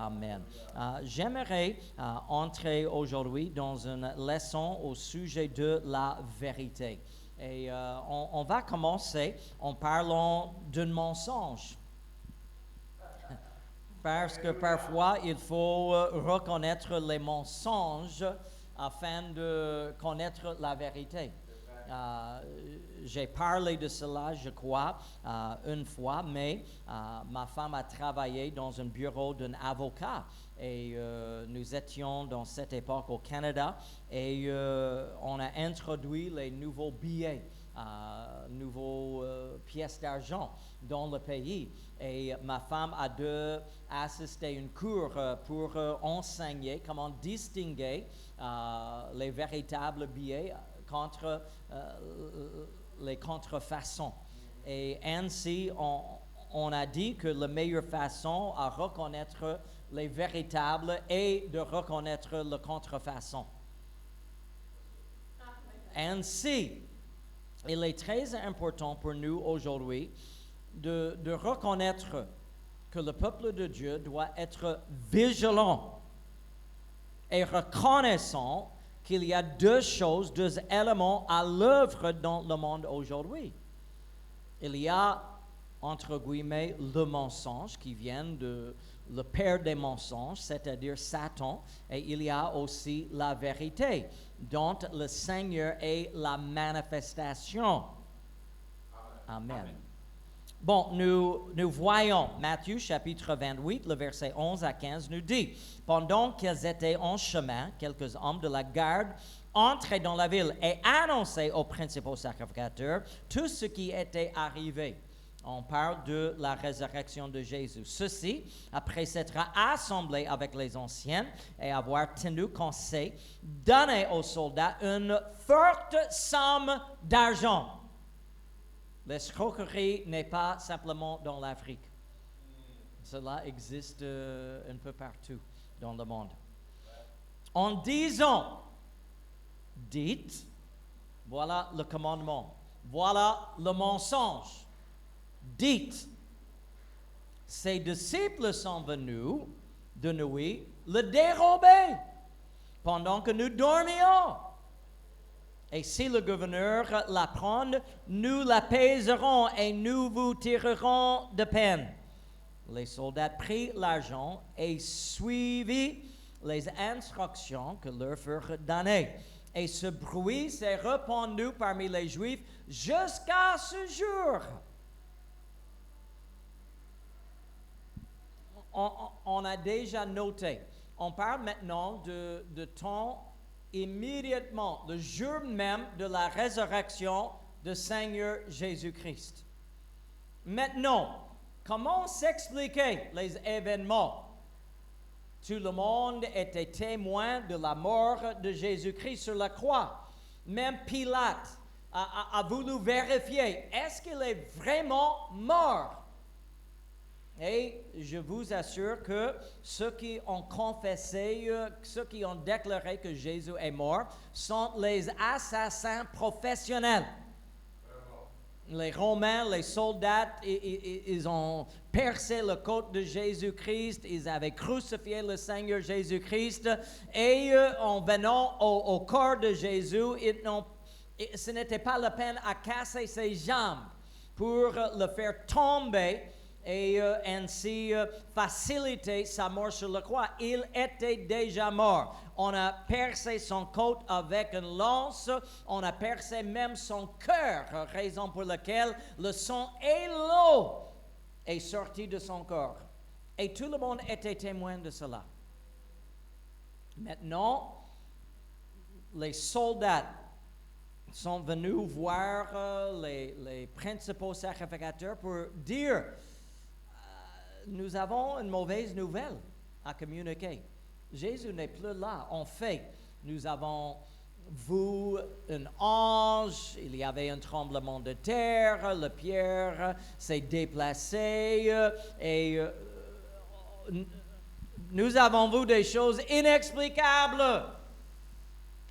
Amen. J'aimerais entrer aujourd'hui dans une leçon au sujet de la vérité. Et on va commencer en parlant d'un mensonge. Parce que parfois, il faut reconnaître les mensonges afin de connaître la vérité. J'ai parlé de cela, je crois, une fois, mais ma femme a travaillé dans un bureau d'un avocat et nous étions dans cette époque au Canada et on a introduit les nouveaux billets, nouveaux pièces d'argent dans le pays. Et ma femme a dû assister à une cours pour enseigner comment distinguer les véritables billets contre les contrefaçons. Et ainsi, on a dit que la meilleure façon à reconnaître les véritables est de reconnaître le contrefaçon. Ainsi, il est très important pour nous aujourd'hui de reconnaître que le peuple de Dieu doit être vigilant et reconnaissant qu'il y a deux choses, deux éléments à l'œuvre dans le monde aujourd'hui. Il y a, entre guillemets, le mensonge qui vient de le père des mensonges, c'est-à-dire Satan, et il y a aussi la vérité, dont le Seigneur est la manifestation. Amen. Amen. Bon, nous voyons Matthieu chapitre 28, le verset 11 à 15 nous dit, « Pendant qu'ils étaient en chemin, quelques hommes de la garde entraient dans la ville et annonçaient aux principaux sacrificateurs tout ce qui était arrivé. » On parle de la résurrection de Jésus. Ceux-ci, après s'être assemblés avec les anciens et avoir tenu conseil, donnaient aux soldats une forte somme d'argent. L'escroquerie n'est pas simplement dans l'Afrique. Cela existe un peu partout dans le monde. En disant, dites, voilà le commandement, voilà le mensonge. Dites, ses disciples sont venus de nuit le dérober pendant que nous dormions. Et si le gouverneur l'apprend, nous l'apaiserons et nous vous tirerons de peine. Les soldats prirent l'argent et suivirent les instructions que leur furent données. Et ce bruit s'est répandu parmi les Juifs jusqu'à ce jour. On a déjà noté. On parle maintenant de temps immédiatement, le jour même de la résurrection du Seigneur Jésus-Christ. Maintenant, comment s'expliquer les événements? Tout le monde était témoin de la mort de Jésus-Christ sur la croix. Même Pilate a voulu vérifier, est-ce qu'il est vraiment mort? Et je vous assure que ceux qui ont confessé, ceux qui ont déclaré que Jésus est mort, sont les assassins professionnels. Les Romains, les soldats, ils ont percé le côte de Jésus-Christ, ils avaient crucifié le Seigneur Jésus-Christ, et en venant au corps de Jésus, ce n'était pas la peine à casser ses jambes pour le faire tomber et ainsi faciliter sa mort sur la croix. Il était déjà mort. On a percé son côte avec une lance, on a percé même son cœur, raison pour laquelle le sang et l'eau est sorti de son corps. Et tout le monde était témoin de cela. Maintenant, les soldats sont venus voir les principaux sacrificateurs pour dire, nous avons une mauvaise nouvelle à communiquer. Jésus n'est plus là. En fait, nous avons vu un ange, il y avait un tremblement de terre, la pierre s'est déplacée et nous avons vu des choses inexplicables.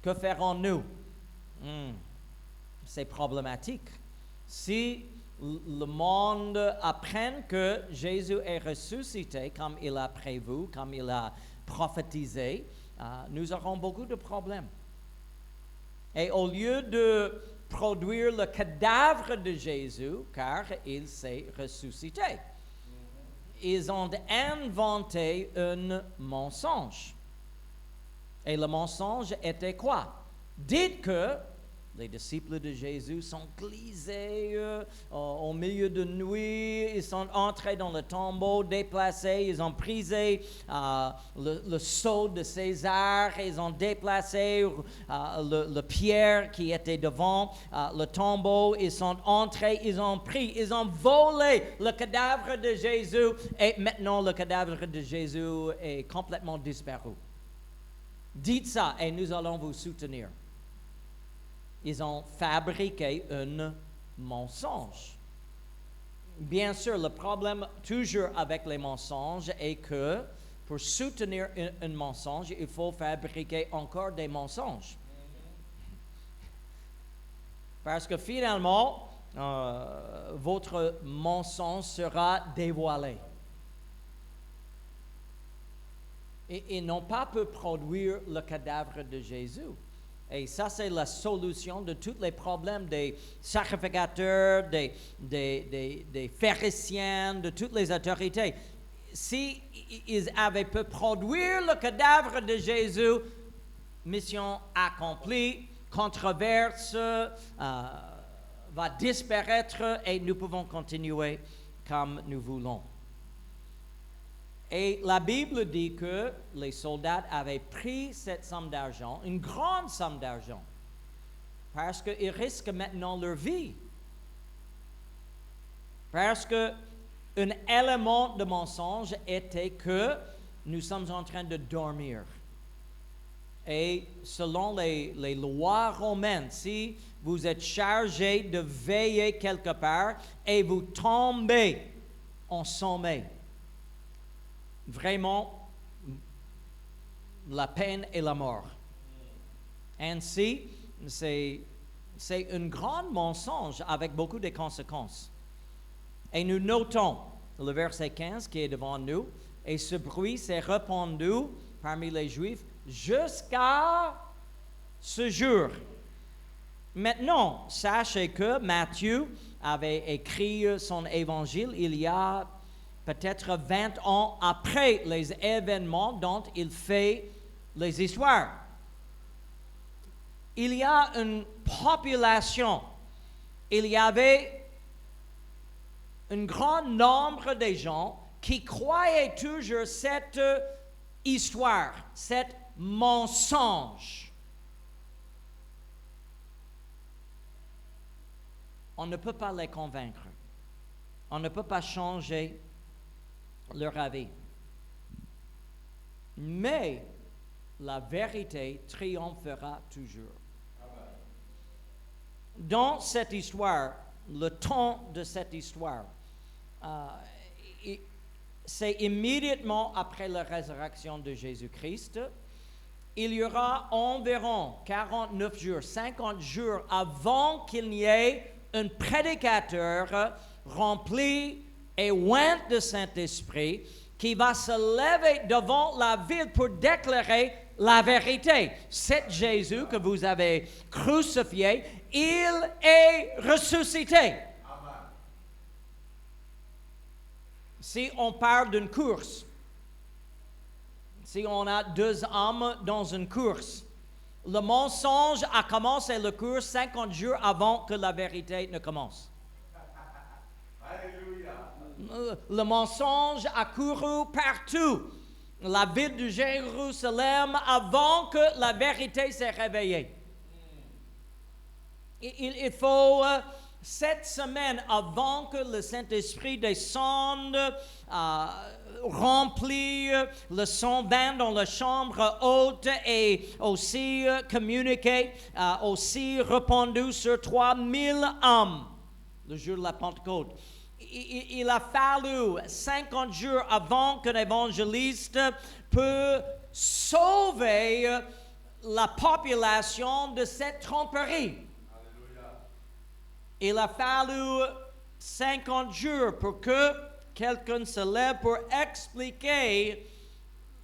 Que ferons-nous? C'est problématique. Si le monde apprenne que Jésus est ressuscité comme il a prévu, comme il a prophétisé, nous aurons beaucoup de problèmes. Et au lieu de produire le cadavre de Jésus, car il s'est ressuscité, ils ont inventé un mensonge. Et le mensonge était quoi? Dites que les disciples de Jésus sont glissés au milieu de nuit, ils sont entrés dans le tombeau, déplacés, ils ont brisé le sceau de César, ils ont déplacé le pierre qui était devant le tombeau, ils sont entrés, ils ont volé le cadavre de Jésus et maintenant le cadavre de Jésus est complètement disparu. Dites ça et nous allons vous soutenir. Ils ont fabriqué un mensonge. Bien sûr, le problème toujours avec les mensonges est que pour soutenir un mensonge, il faut fabriquer encore des mensonges. Parce que finalement, votre mensonge sera dévoilé. Et ils n'ont pas pu produire le cadavre de Jésus. Et ça, c'est la solution de tous les problèmes des sacrificateurs, des pharisiens, de toutes les autorités. Si ils avaient pu produire le cadavre de Jésus, mission accomplie, controverse va disparaître et nous pouvons continuer comme nous voulons. Et la Bible dit que les soldats avaient pris cette somme d'argent, une grande somme d'argent, parce qu'ils risquent maintenant leur vie. Parce qu'un élément de mensonge était que nous sommes en train de dormir. Et selon les lois romaines, si vous êtes chargé de veiller quelque part et vous tombez en sommeil, vraiment, la peine et la mort. Ainsi, c'est un grand mensonge avec beaucoup de conséquences. Et nous notons le verset 15 qui est devant nous, et ce bruit s'est répandu parmi les Juifs jusqu'à ce jour. Maintenant, sachez que Matthieu avait écrit son évangile il y a peut-être 20 ans après les événements dont il fait les histoires. Il y a une population, il y avait un grand nombre de gens qui croyaient toujours cette histoire, cet mensonge. On ne peut pas les convaincre. On ne peut pas changer leur avis. Mais la vérité triomphera toujours. Dans cette histoire, le temps de cette histoire, c'est immédiatement après la résurrection de Jésus-Christ. Il y aura environ 49 jours, 50 jours avant qu'il n'y ait un prédicateur rempli et oint de Saint-Esprit qui va se lever devant la ville pour déclarer la vérité. C'est Jésus que vous avez crucifié, il est ressuscité. Amen. Si on parle d'une course, si on a deux hommes dans une course, le mensonge a commencé la course 50 jours avant que la vérité ne commence. Le mensonge a couru partout, la ville de Jérusalem, avant que la vérité s'est réveillée. Il faut 7 semaines avant que le Saint-Esprit descende, remplir le sang vin dans la chambre haute et aussi communiquer, aussi répandu sur 3000 hommes le jour de la Pentecôte. Il a fallu 50 jours avant qu'un évangéliste peut sauver la population de cette tromperie. Alléluia. Il a fallu 50 jours pour que quelqu'un se lève pour expliquer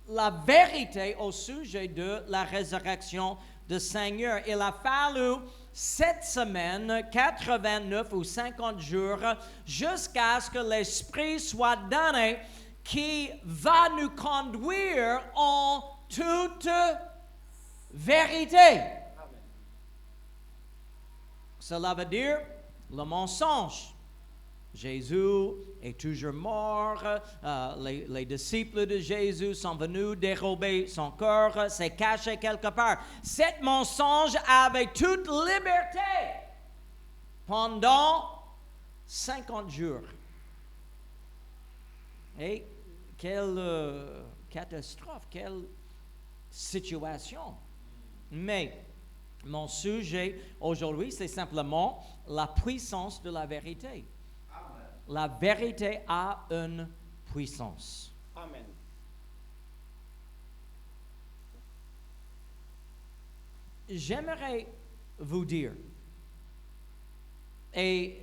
la vérité au sujet de la résurrection du Seigneur. Il a fallu 7 semaines, 89 ou 50 jours, jusqu'à ce que l'Esprit soit donné qui va nous conduire en toute vérité. Cela veut dire le mensonge. Jésus est toujours mort. Les disciples de Jésus sont venus dérober son corps. C'est caché quelque part. Cet mensonge avait toute liberté pendant 50 jours. Et quelle catastrophe, quelle situation. Mais mon sujet aujourd'hui, c'est simplement la puissance de la vérité. Amen. La vérité a une puissance. Amen. J'aimerais vous dire, et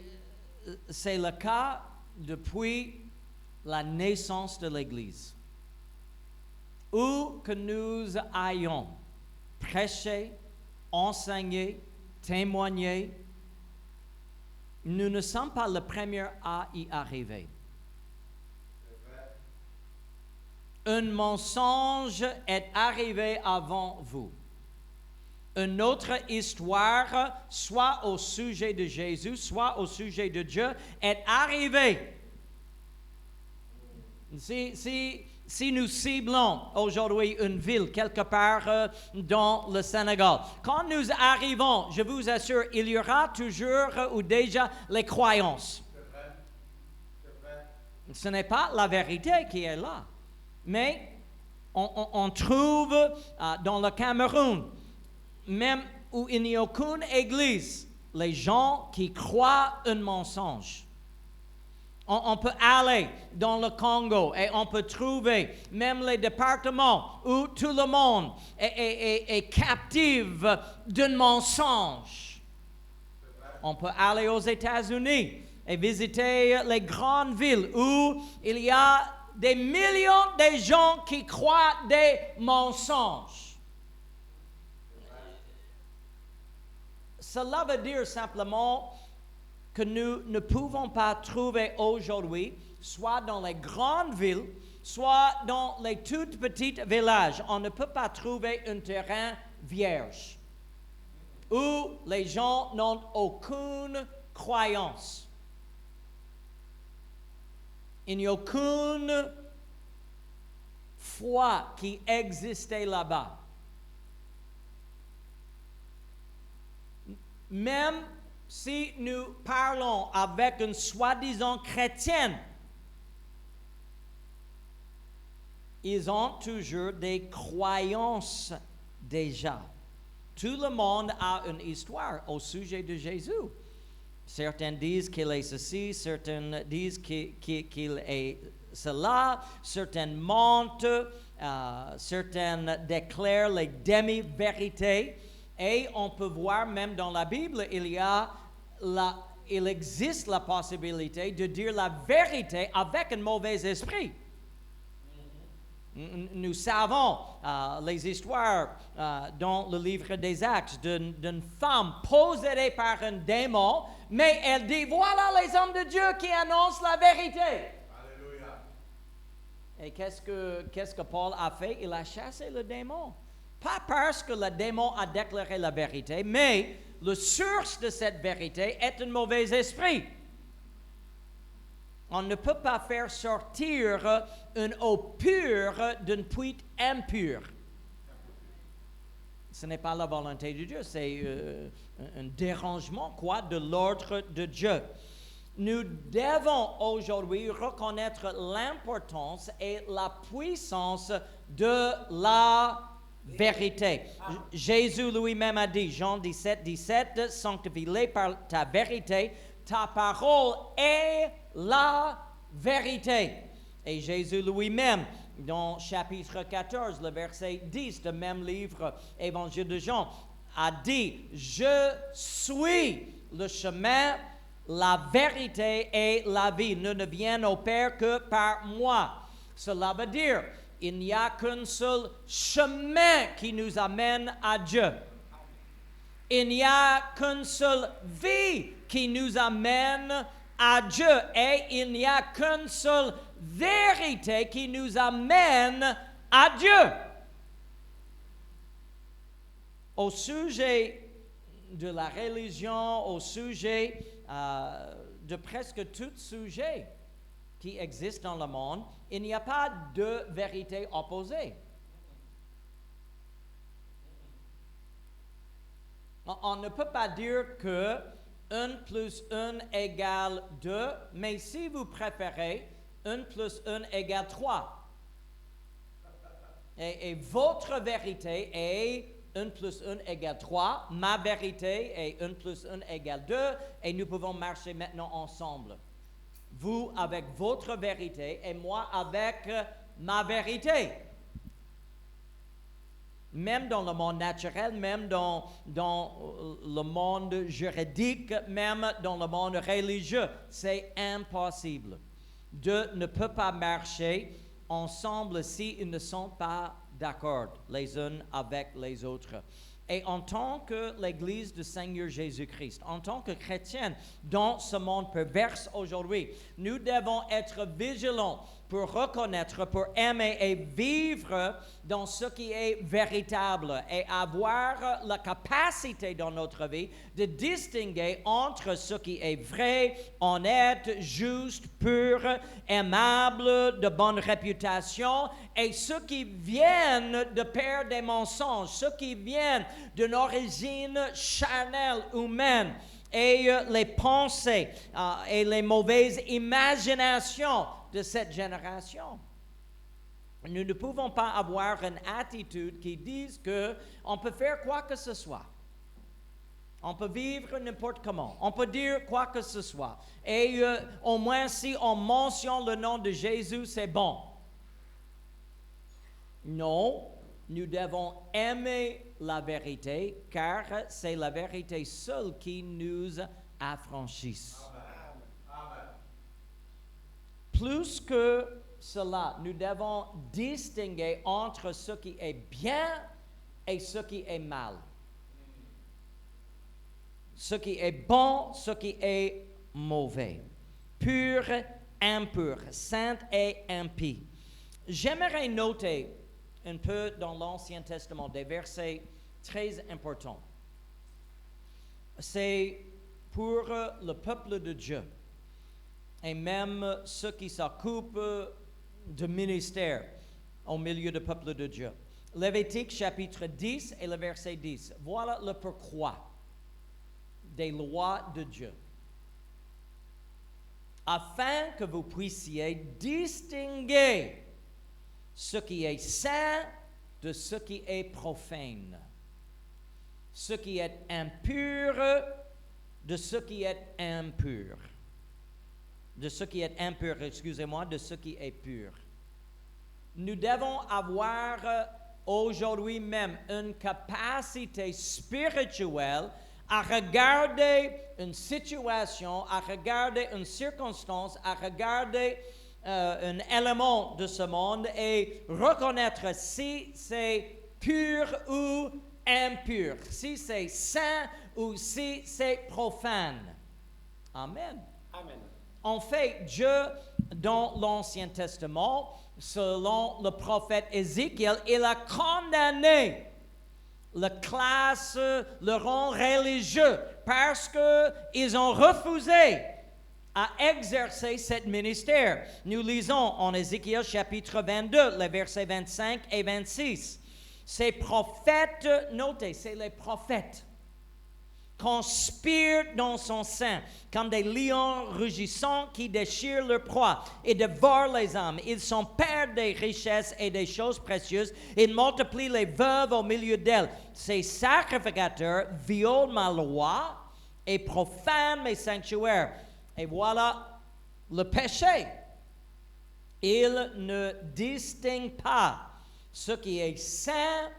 c'est le cas depuis la naissance de l'Église, où que nous ayons prêché, enseigner, témoigner, nous ne sommes pas les premiers à y arriver. Un mensonge est arrivé avant vous. Une autre histoire, soit au sujet de Jésus, soit au sujet de Dieu, est arrivée. Si nous ciblons aujourd'hui une ville quelque part dans le Sénégal, quand nous arrivons, je vous assure, il y aura toujours ou déjà les croyances. Ce n'est pas la vérité qui est là. Mais on trouve dans le Cameroun, même où il n'y a aucune église, les gens qui croient un mensonge. On peut aller dans le Congo et on peut trouver même les départements où tout le monde est captif d'un mensonge. On peut aller aux États-Unis et visiter les grandes villes où il y a des millions de gens qui croient des mensonges. Cela veut dire simplement que nous ne pouvons pas trouver aujourd'hui, soit dans les grandes villes, soit dans les toutes petites villages, on ne peut pas trouver un terrain vierge où les gens n'ont aucune croyance. Il n'y a aucune foi qui existait là-bas. Même si nous parlons avec une soi-disant chrétienne, ils ont toujours des croyances déjà. Tout le monde a une histoire au sujet de Jésus. Certains disent qu'il est ceci, certains disent qu'il est cela, certains mentent, certains déclarent les demi-vérités. Et on peut voir même dans la Bible, il existe la possibilité de dire la vérité avec un mauvais esprit. Nous savons les histoires dans le livre des Actes d'une femme possédée par un démon, mais elle dit, voilà les hommes de Dieu qui annoncent la vérité. Alléluia. Et qu'est-ce que Paul a fait? Il a chassé le démon. Pas parce que le démon a déclaré la vérité, mais la source de cette vérité est un mauvais esprit. On ne peut pas faire sortir une eau pure d'une puits impure. Ce n'est pas la volonté de Dieu, c'est un dérangement de l'ordre de Dieu. Nous devons aujourd'hui reconnaître l'importance et la puissance de la vérité. Jésus lui-même a dit, Jean 17, 17, sanctifie-les par ta vérité, ta parole est la vérité. Et Jésus lui-même, dans chapitre 14, le verset 10 du même livre, Évangile de Jean, a dit, je suis le chemin, la vérité et la vie ne viennent au Père que par moi. Cela veut dire, il n'y a qu'un seul chemin qui nous amène à Dieu. Il n'y a qu'une seule vie qui nous amène à Dieu. Et il n'y a qu'une seule vérité qui nous amène à Dieu. Au sujet de la religion, au sujet de presque tout sujet qui existe dans le monde, il n'y a pas de vérité opposée. On ne peut pas dire que 1 plus 1 égale 2, mais si vous préférez, 1 plus 1 égale 3. Et votre vérité est 1 plus 1 égale 3, ma vérité est 1 plus 1 égale 2, et nous pouvons marcher maintenant ensemble. Vous avec votre vérité et moi avec ma vérité. Même dans le monde naturel, même dans le monde juridique, même dans le monde religieux, c'est impossible de ne peut pas marcher ensemble s'ils ne sont pas d'accord les uns avec les autres. Et en tant que l'Église du Seigneur Jésus-Christ, en tant que chrétiens dans ce monde pervers aujourd'hui, nous devons être vigilants pour reconnaître, pour aimer et vivre dans ce qui est véritable et avoir la capacité dans notre vie de distinguer entre ce qui est vrai, honnête, juste, pur, aimable, de bonne réputation et ce qui vient de père des mensonges, ce qui vient d'une origine charnelle humaine et les pensées et les mauvaises imaginations de cette génération. Nous ne pouvons pas avoir une attitude qui dise qu'on peut faire quoi que ce soit. On peut vivre n'importe comment. On peut dire quoi que ce soit. Et au moins si on mentionne le nom de Jésus, c'est bon. Non, nous devons aimer la vérité, car c'est la vérité seule qui nous affranchisse. Plus que cela, nous devons distinguer entre ce qui est bien et ce qui est mal. Ce qui est bon, ce qui est mauvais. Pur, impur, saint et impie. J'aimerais noter un peu dans l'Ancien Testament des versets très importants. C'est pour le peuple de Dieu et même ceux qui s'occupent de ministère au milieu du peuple de Dieu. Lévitique chapitre 10 et le verset 10. Voilà le pourquoi des lois de Dieu. Afin que vous puissiez distinguer ce qui est saint de ce qui est profane, ce qui est impur de ce qui est impur, de ce qui est impur, excusez-moi, de ce qui est pur. Nous devons avoir aujourd'hui même une capacité spirituelle à regarder une situation, à regarder une circonstance, à regarder un élément de ce monde et reconnaître si c'est pur ou impur, si c'est saint ou si c'est profane. Amen. Amen. En fait, Dieu, dans l'Ancien Testament, selon le prophète Ézéchiel, il a condamné la classe, le rang religieux, parce qu'ils ont refusé à exercer ce ministère. Nous lisons en Ézéchiel chapitre 22, les versets 25 et 26. Ces prophètes, notez, c'est les prophètes, conspirent dans son sein comme des lions rugissants qui déchirent leur proie et dévorent les âmes. Ils sont pères des richesses et des choses précieuses. Ils multiplient les veuves au milieu d'elles. Ces sacrificateurs violent ma loi et profanent mes sanctuaires. Et voilà le péché. Ils ne distinguent pas ce qui est saint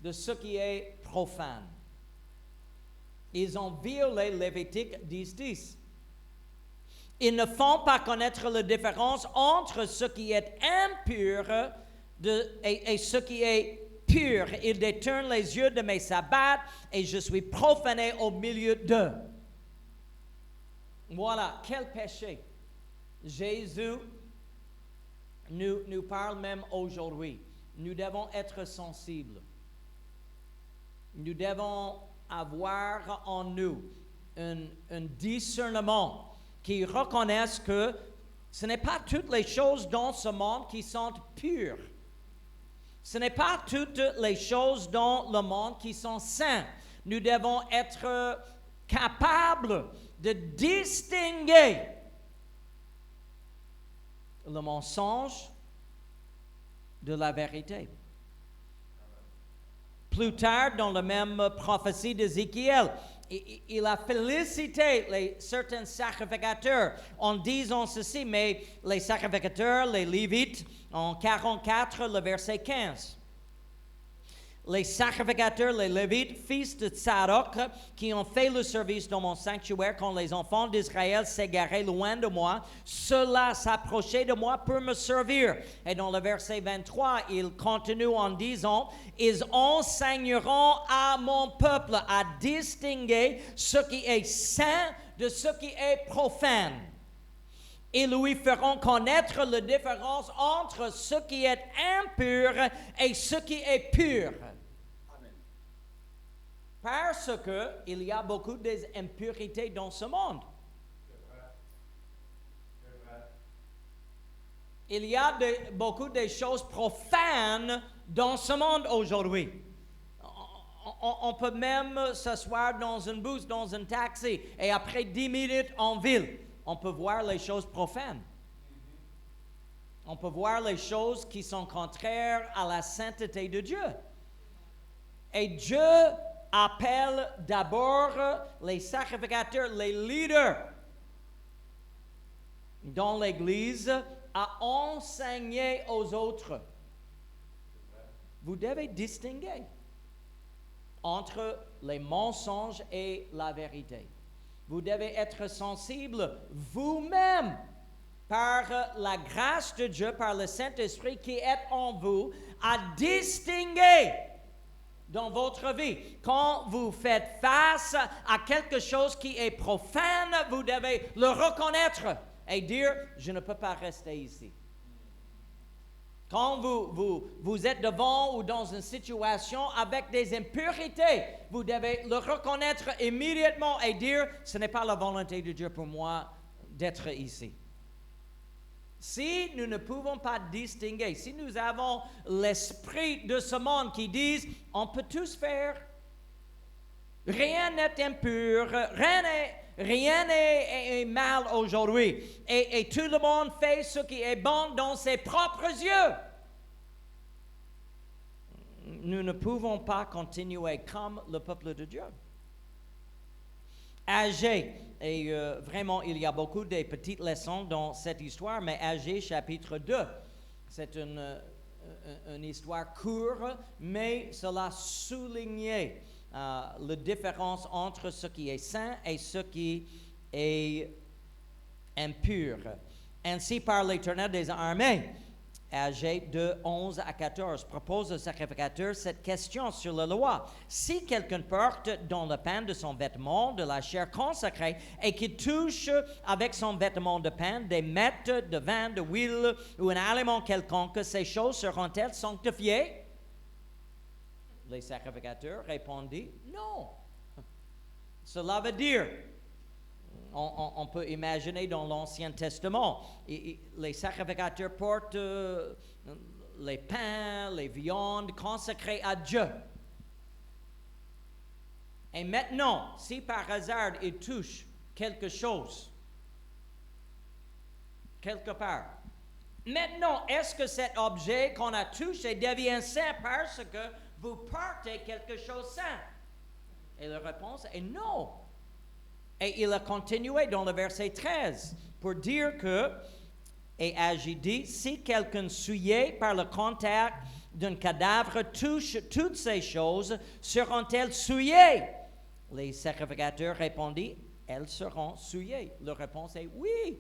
de ce qui est profane. Ils ont violé Lévitique 10.10. Ils ne font pas connaître la différence entre ce qui est impur et ce qui est pur. Ils détournent les yeux de mes sabbats et je suis profané au milieu d'eux. Voilà, quel péché. Jésus nous parle même aujourd'hui. Nous devons être sensibles. Nous devons avoir en nous un discernement qui reconnaisse que ce n'est pas toutes les choses dans ce monde qui sont pures. Ce n'est pas toutes les choses dans le monde qui sont saintes. Nous devons être capables de distinguer le mensonge de la vérité. Plus tard, dans la même prophétie d'Ézéchiel, il a félicité certains sacrificateurs en disant ceci, mais les sacrificateurs, les Lévites, en 44, le verset 15. Les sacrificateurs, les Lévites, fils de Tsadok, qui ont fait le service dans mon sanctuaire quand les enfants d'Israël s'égaraient loin de moi, ceux-là s'approchaient de moi pour me servir. Et dans le verset 23, il continue en disant, ils enseigneront à mon peuple à distinguer ce qui est saint de ce qui est profane. Ils lui feront connaître la différence entre ce qui est impur et ce qui est pur. Parce qu'il y a beaucoup d'impurités dans ce monde. Il y a beaucoup de choses profanes dans ce monde aujourd'hui. On peut même s'asseoir dans un bus, dans un taxi, et après 10 minutes en ville, on peut voir les choses profanes. On peut voir les choses qui sont contraires à la sainteté de Dieu. Et Dieu appelle d'abord les sacrificateurs, les leaders dans l'Église à enseigner aux autres. Vous devez distinguer entre les mensonges et la vérité. Vous devez être sensible vous-même par la grâce de Dieu, par le Saint-Esprit qui est en vous, à distinguer dans votre vie. Quand vous faites face à quelque chose qui est profane, vous devez le reconnaître et dire, je ne peux pas rester ici. Quand vous êtes devant ou dans une situation avec des impurités, vous devez le reconnaître immédiatement et dire, ce n'est pas la volonté de Dieu pour moi d'être ici. Si nous ne pouvons pas distinguer, si nous avons l'esprit de ce monde qui dit, on peut tous faire, rien n'est impur, rien n'est mal aujourd'hui, et tout le monde fait ce qui est bon dans ses propres yeux. Nous ne pouvons pas continuer comme le peuple de Dieu. Agé, et vraiment il y a beaucoup de petites leçons dans cette histoire, mais Agé chapitre 2, c'est une histoire courte, mais cela soulignait la différence entre ce qui est saint et ce qui est impur. Ainsi parle l'Éternel des armées. Agé 2, 11 à 14 propose au sacrificateur cette question sur la loi. Si quelqu'un porte dans le pain de son vêtement de la chair consacrée et qui touche avec son vêtement de pain des miettes de vin, de huile ou un aliment quelconque, ces choses seront-elles sanctifiées? Les sacrificateurs répondirent non. Cela veut dire, on peut imaginer dans l'Ancien Testament, les sacrificateurs portent les pains, les viandes consacrées à Dieu. Et maintenant, si par hasard ils touchent quelque chose, quelque part, maintenant, est-ce que cet objet qu'on a touché devient saint parce que vous portez quelque chose de saint? Et la réponse est non. Et il a continué dans le verset 13 pour dire que, et Agé dit, si quelqu'un souillé par le contact d'un cadavre touche toutes ces choses, seront-elles souillées? Les sacrificateurs répondirent, elles seront souillées. La réponse est oui.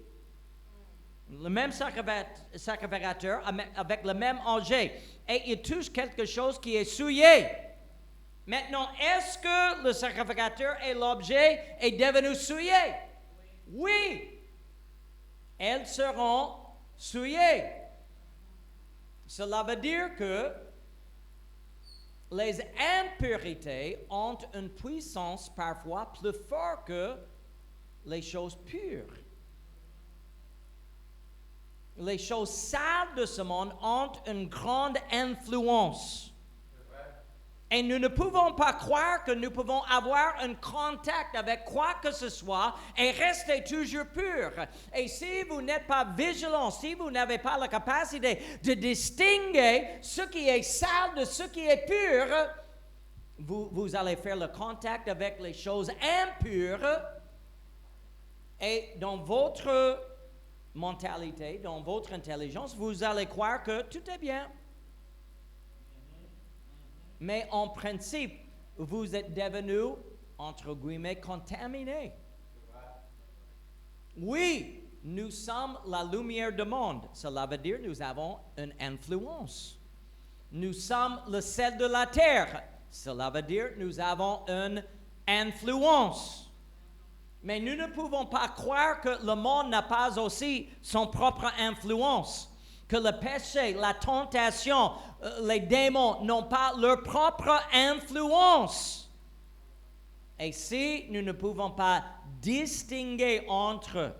Le même sacrificateur avec le même objet, et il touche quelque chose qui est souillé. Maintenant, est-ce que le sacrificateur et l'objet est devenu souillé? Oui. Elles seront souillées. Cela veut dire que les impuretés ont une puissance parfois plus forte que les choses pures. Les choses sales de ce monde ont une grande influence. Et nous ne pouvons pas croire que nous pouvons avoir un contact avec quoi que ce soit et rester toujours pur. Et si vous n'êtes pas vigilant, si vous n'avez pas la capacité de distinguer ce qui est sale de ce qui est pur, vous allez faire le contact avec les choses impures. Et dans votre mentalité, dans votre intelligence, vous allez croire que tout est bien. Mais en principe, vous êtes devenu, entre guillemets, contaminé. Oui, nous sommes la lumière du monde. Cela veut dire que nous avons une influence. Nous sommes le sel de la terre. Cela veut dire que nous avons une influence. Mais nous ne pouvons pas croire que le monde n'a pas aussi son propre influence, que le péché, la tentation, les démons n'ont pas leur propre influence. Et si nous ne pouvons pas distinguer entre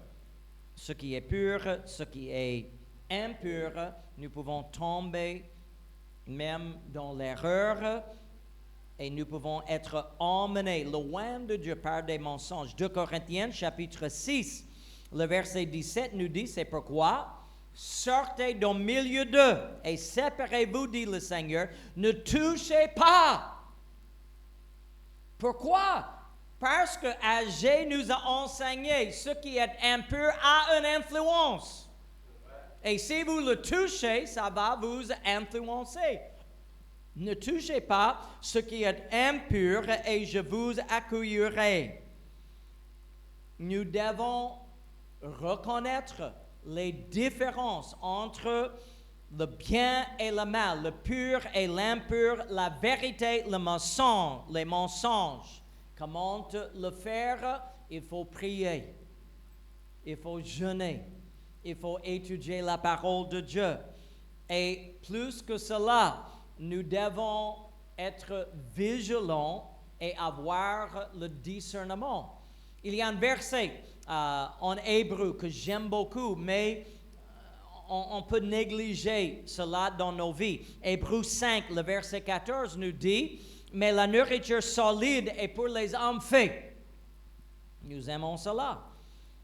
ce qui est pur, ce qui est impur, nous pouvons tomber même dans l'erreur. Et nous pouvons être emmenés loin de Dieu par des mensonges. 2 Corinthiens, chapitre 6, le verset 17 nous dit, c'est pourquoi, sortez dans le milieu d'eux et séparez-vous, dit le Seigneur, ne touchez pas. Pourquoi? Parce que Agé nous a enseigné, ce qui est impur a une influence. Et si vous le touchez, ça va vous influencer. Ne touchez pas ce qui est impur et je vous accueillerai. Nous devons reconnaître les différences entre le bien et le mal, le pur et l'impur, la vérité, le mensonge, les mensonges. Comment le faire? Il faut prier, il faut jeûner, il faut étudier la parole de Dieu. Et plus que cela, nous devons être vigilants et avoir le discernement. Il y a un verset en hébreu que j'aime beaucoup, mais on peut négliger cela dans nos vies. Hébreu 5, le verset 14 nous dit, « Mais la nourriture solide est pour les hommes faits. » Nous aimons cela.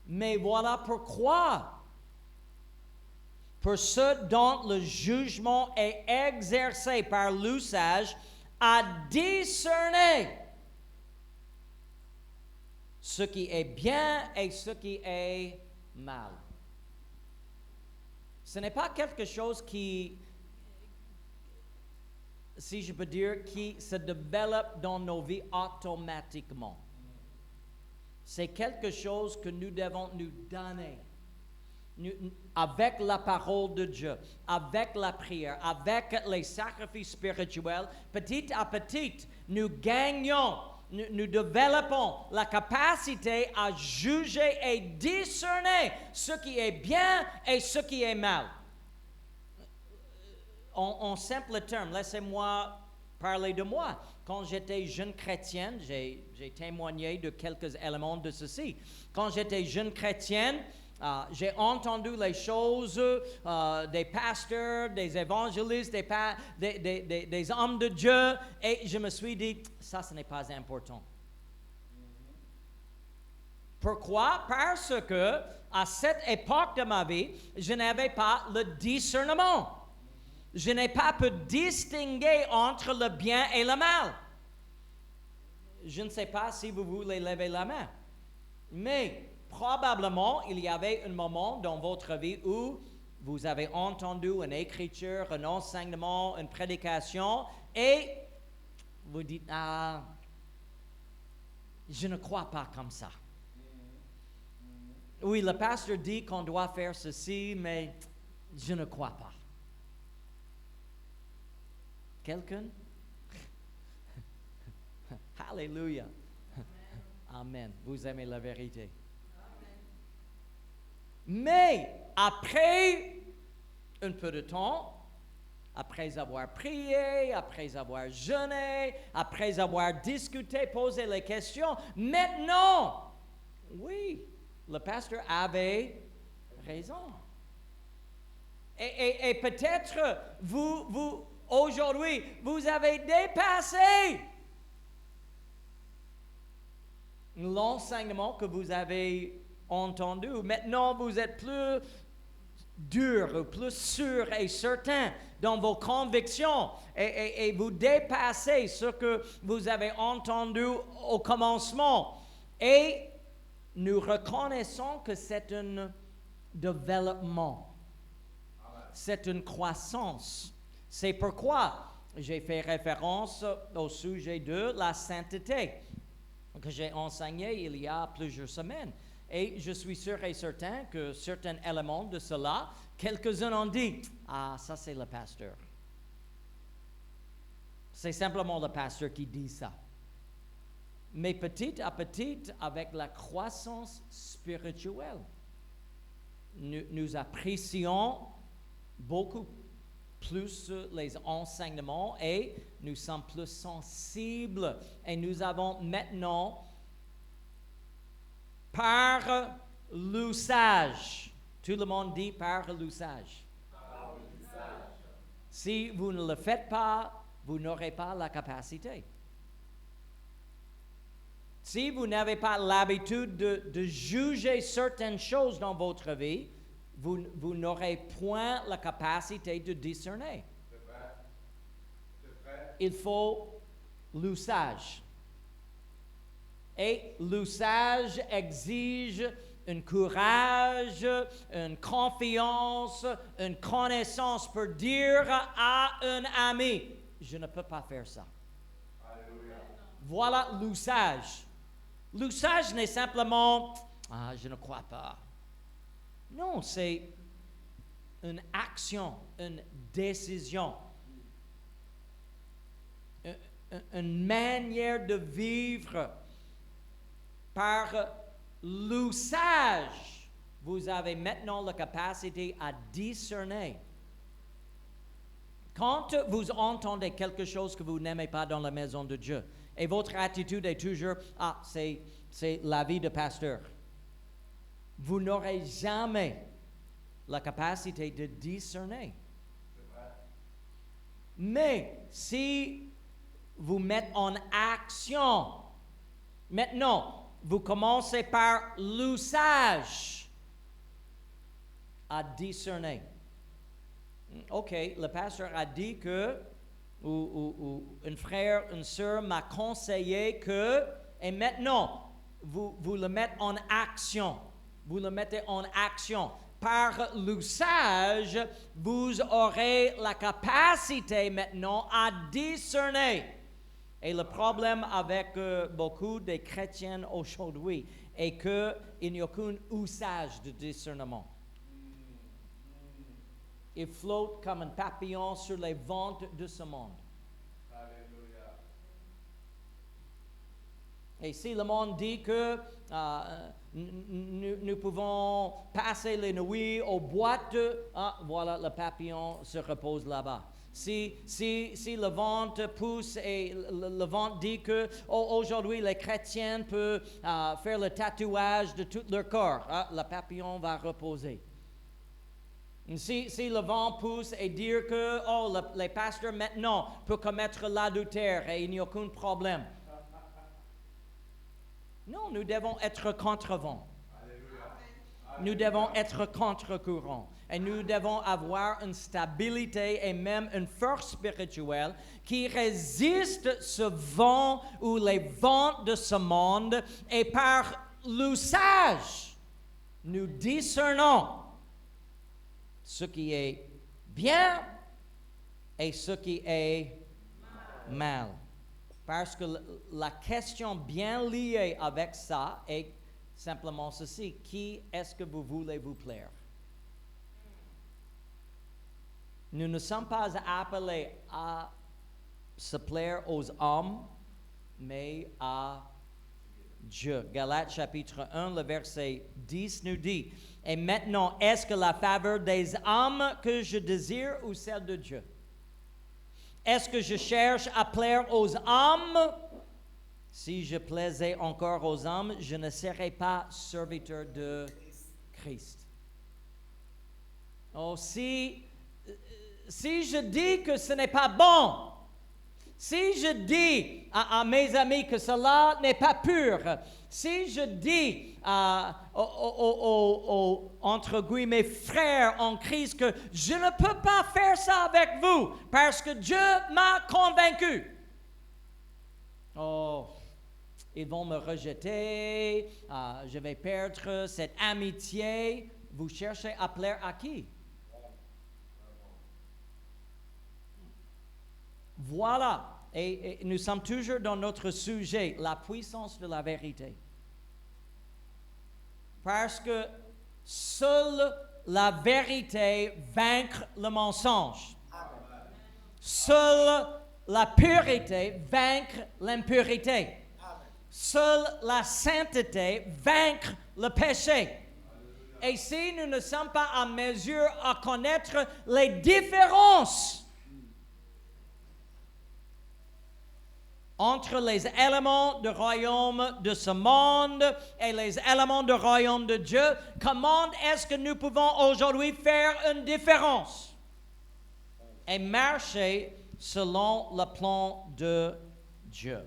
Mais voilà pourquoi. Pour ceux dont le jugement est exercé par l'usage, à discerner ce qui est bien et ce qui est mal. Ce n'est pas quelque chose qui, si je peux dire, qui se développe dans nos vies automatiquement. C'est quelque chose que nous devons nous donner. Avec la parole de Dieu, avec la prière, avec les sacrifices spirituels, petit à petit, nous gagnons, nous développons la capacité à juger et discerner ce qui est bien et ce qui est mal. En simple terme, laissez-moi parler de moi. Quand j'étais jeune chrétienne, j'ai témoigné de quelques éléments de ceci. Quand j'étais jeune chrétienne, j'ai entendu les choses des pasteurs, des évangélistes, des hommes de Dieu, et je me suis dit, ça, ce n'est pas important. Pourquoi? Parce que à cette époque de ma vie, je n'avais pas le discernement. Je n'ai pas pu distinguer entre le bien et le mal. Je ne sais pas si vous voulez lever la main, mais probablement, il y avait un moment dans votre vie où vous avez entendu une écriture, un enseignement, une prédication, et vous dites, je ne crois pas comme ça. Oui, le pasteur dit qu'on doit faire ceci, mais je ne crois pas. Quelqu'un? Alléluia. Amen. Vous aimez la vérité. Mais après un peu de temps, après avoir prié, après avoir jeûné, après avoir discuté, posé les questions, maintenant, oui, le pasteur avait raison. Et peut-être vous, aujourd'hui, vous avez dépassé l'enseignement que vous avez entendu. Maintenant, vous êtes plus dur, plus sûr et certain dans vos convictions et vous dépassez ce que vous avez entendu au commencement. Et nous reconnaissons que c'est un développement, c'est une croissance. C'est pourquoi j'ai fait référence au sujet de la sainteté que j'ai enseigné il y a plusieurs semaines. Et je suis sûr et certain que certains éléments de cela, quelques-uns ont dit, « Ah, ça c'est le pasteur. » C'est simplement le pasteur qui dit ça. Mais petit à petit, avec la croissance spirituelle, nous apprécions beaucoup plus les enseignements et nous sommes plus sensibles et nous avons maintenant par l'usage. Tout le monde dit par l'usage. Si vous ne le faites pas, vous n'aurez pas la capacité. Si vous n'avez pas l'habitude de juger certaines choses dans votre vie, vous n'aurez point la capacité de discerner. Il faut l'usage. Et l'usage exige un courage, une confiance, une connaissance pour dire à un ami, je ne peux pas faire ça. Alléluia. Voilà l'usage. L'usage n'est simplement, je ne crois pas. Non, c'est une action, une décision, une manière de vivre. Par l'usage, vous avez maintenant la capacité à discerner. Quand vous entendez quelque chose que vous n'aimez pas dans la maison de Dieu, et votre attitude est toujours, c'est la vie de pasteur, vous n'aurez jamais la capacité de discerner. Mais si vous mettez en action, maintenant, vous commencez par l'usage à discerner. OK, le pasteur a dit que, ou un frère, une sœur m'a conseillé que, et maintenant, vous le mettez en action. Vous le mettez en action. Par l'usage, vous aurez la capacité maintenant à discerner. Et le problème avec beaucoup de chrétiens aujourd'hui est qu'il n'y a aucun usage de discernement. Ils flottent comme un papillon sur les vents de ce monde. Alléluia. Et si le monde dit que nous pouvons passer les nuits aux boîtes, voilà, le papillon se repose là-bas. Si le vent pousse et le vent dit que aujourd'hui les chrétiens peuvent faire le tatouage de tout leur corps, le papillon va reposer. Si le vent pousse et dire que les pasteurs maintenant peuvent commettre l'adultère et il n'y a aucun problème. Non, nous devons être contre vent. Nous devons être contre courant. Et nous devons avoir une stabilité et même une force spirituelle qui résiste ce vent ou les vents de ce monde. Et par l'usage, nous discernons ce qui est bien et ce qui est mal. Parce que la question bien liée avec ça est simplement ceci. Qui est-ce que vous voulez vous plaire? Nous ne sommes pas appelés à se plaire aux hommes, mais à Dieu. Galates chapitre 1, le verset 10 nous dit, « Et maintenant, est-ce que la faveur des hommes que je désire ou celle de Dieu? Est-ce que je cherche à plaire aux hommes? Si je plaisais encore aux hommes, je ne serais pas serviteur de Christ. » Oh, si je dis que ce n'est pas bon, si je dis à mes amis que cela n'est pas pur, si je dis entre guillemets frères en Christ que je ne peux pas faire ça avec vous parce que Dieu m'a convaincu. Oh, ils vont me rejeter, je vais perdre cette amitié. Vous cherchez à plaire à qui? Voilà, et nous sommes toujours dans notre sujet, la puissance de la vérité. Parce que seule la vérité vaincre le mensonge. Amen. Seule la pureté vaincre l'impurité. Amen. Seule la sainteté vaincre le péché. Et si nous ne sommes pas en mesure à connaître les différences entre les éléments du royaume de ce monde et les éléments du royaume de Dieu, comment est-ce que nous pouvons aujourd'hui faire une différence et marcher selon le plan de Dieu?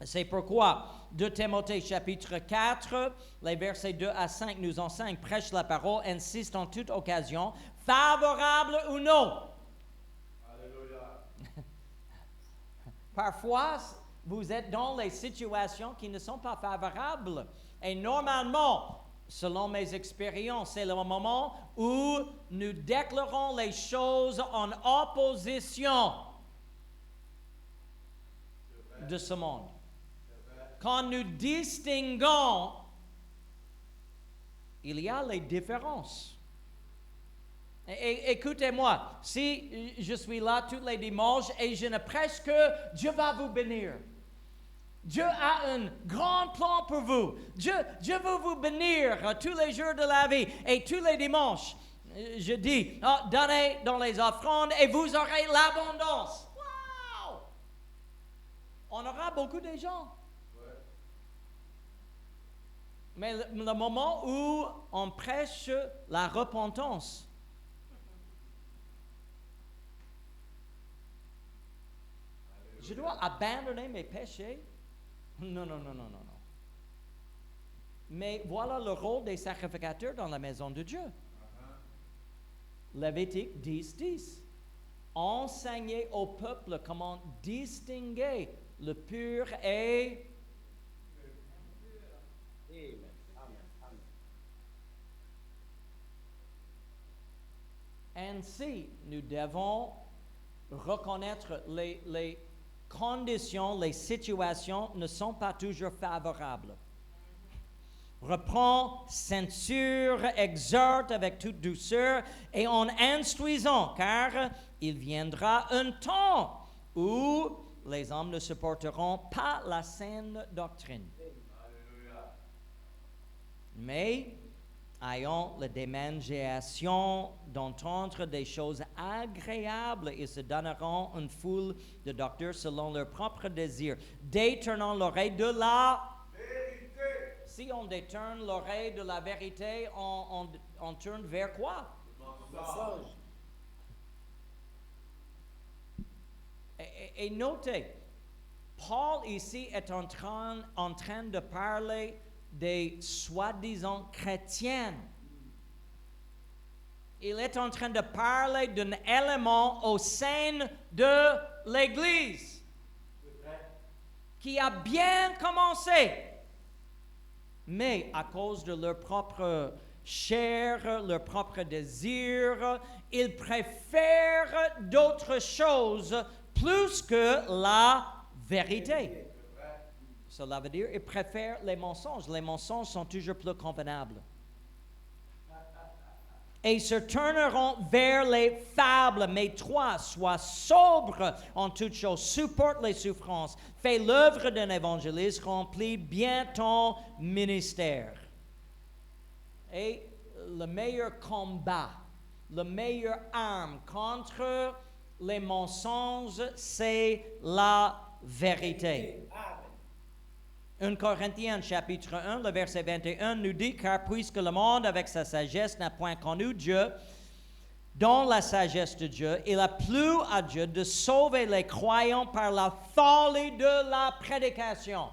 C'est pourquoi 2 Timothée chapitre 4, les versets 2 à 5 nous enseignent, prêche la parole, insiste en toute occasion, favorable ou non. Parfois, vous êtes dans les situations qui ne sont pas favorables. Et normalement, selon mes expériences, c'est le moment où nous déclarons les choses en opposition de ce monde. Quand nous distinguons, il y a les différences. Écoutez-moi, si je suis là tous les dimanches et je ne prêche que Dieu va vous bénir. Dieu a un grand plan pour vous. Dieu veut vous bénir tous les jours de la vie. Et tous les dimanches, je dis, donnez dans les offrandes et vous aurez l'abondance. Wow! On aura beaucoup de gens. Mais le moment où on prêche la repentance, je dois abandonner mes péchés? Non. Mais voilà le rôle des sacrificateurs dans la maison de Dieu. Lévitique 10:10. Enseigner au peuple comment distinguer le pur et ainsi, nous devons reconnaître les conditions, les situations ne sont pas toujours favorables. Reprends, censure, exhorte avec toute douceur et en instruisant, car il viendra un temps où les hommes ne supporteront pas la saine doctrine. Mais ayant la démangeation d'entendre des choses agréables, ils se donneront une foule de docteurs selon leur propre désir, détournant l'oreille de la vérité. Si on détourne l'oreille de la vérité, on tourne vers quoi? Le mensonge. Et notez, Paul ici est en train de parler des soi-disant chrétiennes. Il est en train de parler d'un élément au sein de l'Église qui a bien commencé, mais à cause de leur propre chair, leur propre désir, ils préfèrent d'autres choses plus que la vérité. Cela veut dire qu'ils préfèrent les mensonges. Les mensonges sont toujours plus convenables. Et se tourneront vers les fables. Mais toi, sois sobre en toutes choses, supporte les souffrances, fais l'œuvre d'un évangéliste, remplis bien ton ministère. Et le meilleur combat, le meilleur arme contre les mensonges, c'est la vérité. 1 Corinthiens chapitre 1, le verset 21 nous dit, car puisque le monde avec sa sagesse n'a point connu Dieu, dans la sagesse de Dieu, il a plu à Dieu de sauver les croyants par la folie de la prédication.